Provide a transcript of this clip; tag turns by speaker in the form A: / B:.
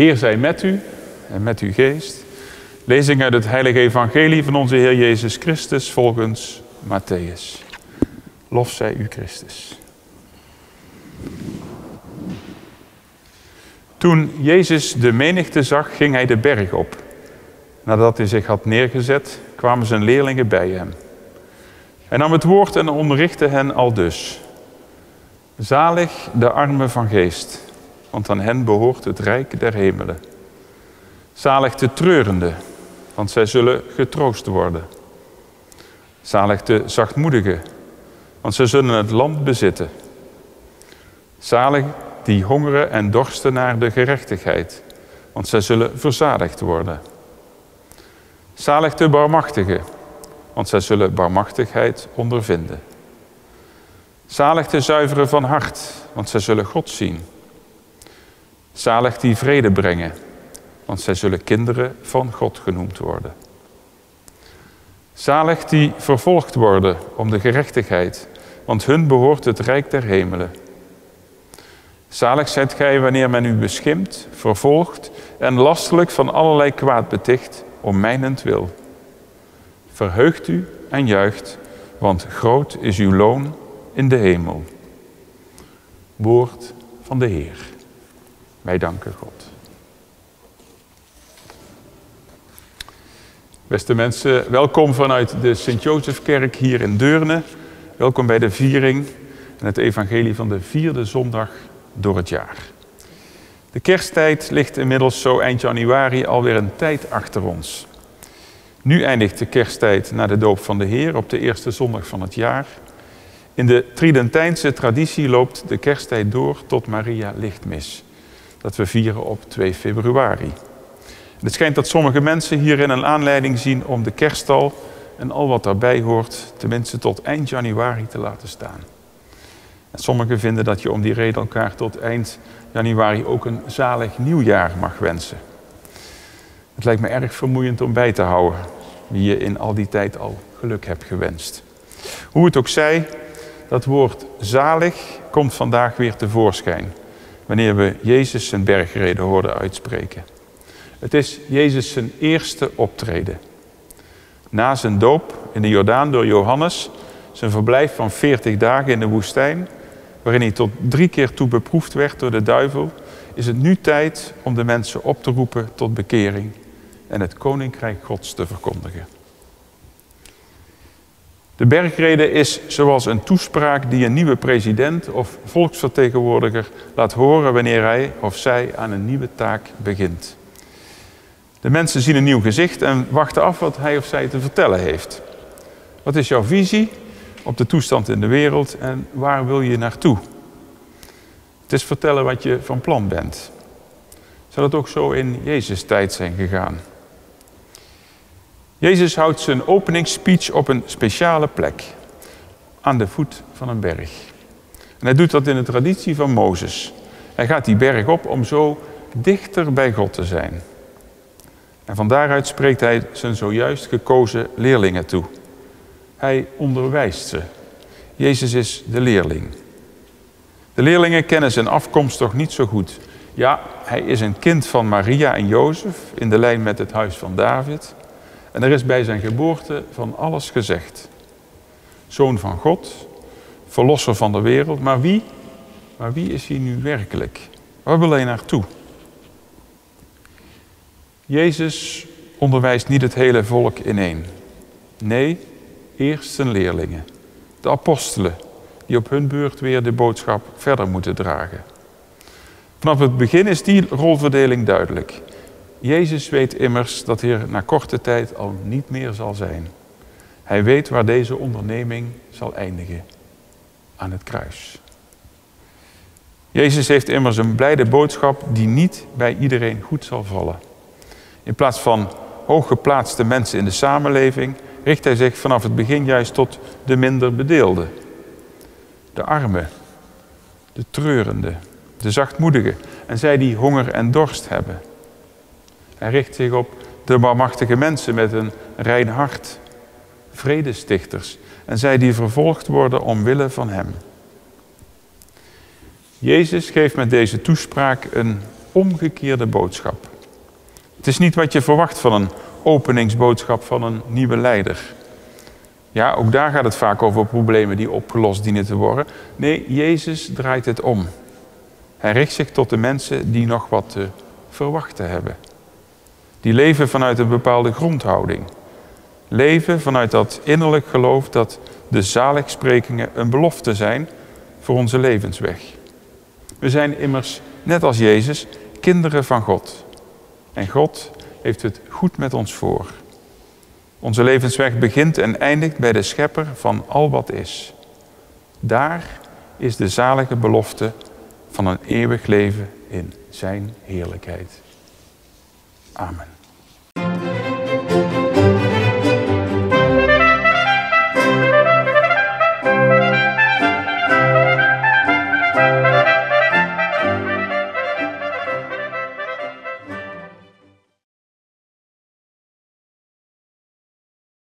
A: Heer zij met u en met uw geest. Lezing uit het heilige evangelie van onze Heer Jezus Christus volgens Matthäus. Lof zij u Christus. Toen Jezus de menigte zag, ging hij de berg op. Nadat hij zich had neergezet, kwamen zijn leerlingen bij hem. Hij nam het woord en onderrichtte hen aldus. Zalig de armen van geest, want aan hen behoort het rijk der hemelen. Zalig de treurenden, want zij zullen getroost worden. Zalig de zachtmoedigen, want zij zullen het land bezitten. Zalig die hongeren en dorsten naar de gerechtigheid, want zij zullen verzadigd worden. Zalig de barmachtigen, want zij zullen barmachtigheid ondervinden. Zalig de zuiveren van hart, want zij zullen God zien. Zalig die vrede brengen, want zij zullen kinderen van God genoemd worden. Zalig die vervolgd worden om de gerechtigheid, want hun behoort het rijk der hemelen. Zalig zijt gij wanneer men u beschimpt, vervolgt en lastelijk van allerlei kwaad beticht om mijnentwil. Verheugt u en juicht, want groot is uw loon in de hemel. Woord van de Heer. Wij danken God. Beste mensen, welkom vanuit de Sint-Jozefkerk hier in Deurne. Welkom bij de viering en het evangelie van de 4e zondag door het jaar. De kersttijd ligt inmiddels zo eind januari alweer een tijd achter ons. Nu eindigt de kersttijd na de doop van de Heer op de eerste zondag van het jaar. In de Tridentijnse traditie loopt de kersttijd door tot Maria Lichtmis, dat we vieren op 2 februari. Het schijnt dat sommige mensen hierin een aanleiding zien om de kerststal en al wat daarbij hoort tenminste tot eind januari te laten staan. En sommigen vinden dat je om die reden elkaar tot eind januari ook een zalig nieuwjaar mag wensen. Het lijkt me erg vermoeiend om bij te houden wie je in al die tijd al geluk hebt gewenst. Hoe het ook zij, dat woord zalig komt vandaag weer tevoorschijn wanneer we Jezus zijn bergrede hoorden uitspreken. Het is Jezus zijn eerste optreden. Na zijn doop in de Jordaan door Johannes, zijn verblijf van 40 dagen in de woestijn, waarin hij tot 3 keer toe beproefd werd door de duivel, is het nu tijd om de mensen op te roepen tot bekering en het koninkrijk Gods te verkondigen. De bergrede is zoals een toespraak die een nieuwe president of volksvertegenwoordiger laat horen wanneer hij of zij aan een nieuwe taak begint. De mensen zien een nieuw gezicht en wachten af wat hij of zij te vertellen heeft. Wat is jouw visie op de toestand in de wereld en waar wil je naartoe? Het is vertellen wat je van plan bent. Zou dat ook zo in Jezus' tijd zijn gegaan? Jezus houdt zijn openingsspeech op een speciale plek, aan de voet van een berg. En hij doet dat in de traditie van Mozes. Hij gaat die berg op om zo dichter bij God te zijn. En van daaruit spreekt hij zijn zojuist gekozen leerlingen toe. Hij onderwijst ze. Jezus is de leerling. De leerlingen kennen zijn afkomst toch niet zo goed. Ja, hij is een kind van Maria en Jozef in de lijn met het huis van David. En er is bij zijn geboorte van alles gezegd. Zoon van God, verlosser van de wereld. Maar wie is hij nu werkelijk? Waar wil hij naartoe? Jezus onderwijst niet het hele volk ineen. Nee, eerst zijn leerlingen, de apostelen, die op hun beurt weer de boodschap verder moeten dragen. Vanaf het begin is die rolverdeling duidelijk. Jezus weet immers dat hij er na korte tijd al niet meer zal zijn. Hij weet waar deze onderneming zal eindigen. Aan het kruis. Jezus heeft immers een blijde boodschap die niet bij iedereen goed zal vallen. In plaats van hooggeplaatste mensen in de samenleving richt hij zich vanaf het begin juist tot de minder bedeelden. De armen, de treurenden, de zachtmoedigen en zij die honger en dorst hebben. Hij richt zich op de barmachtige mensen met een rein hart, vredestichters en zij die vervolgd worden omwille van hem. Jezus geeft met deze toespraak een omgekeerde boodschap. Het is niet wat je verwacht van een openingsboodschap van een nieuwe leider. Ja, ook daar gaat het vaak over problemen die opgelost dienen te worden. Nee, Jezus draait het om. Hij richt zich tot de mensen die nog wat te verwachten hebben. Die leven vanuit een bepaalde grondhouding. Leven vanuit dat innerlijk geloof dat de zaligsprekingen een belofte zijn voor onze levensweg. We zijn immers, net als Jezus, kinderen van God. En God heeft het goed met ons voor. Onze levensweg begint en eindigt bij de schepper van al wat is. Daar is de zalige belofte van een eeuwig leven in zijn heerlijkheid. Amen.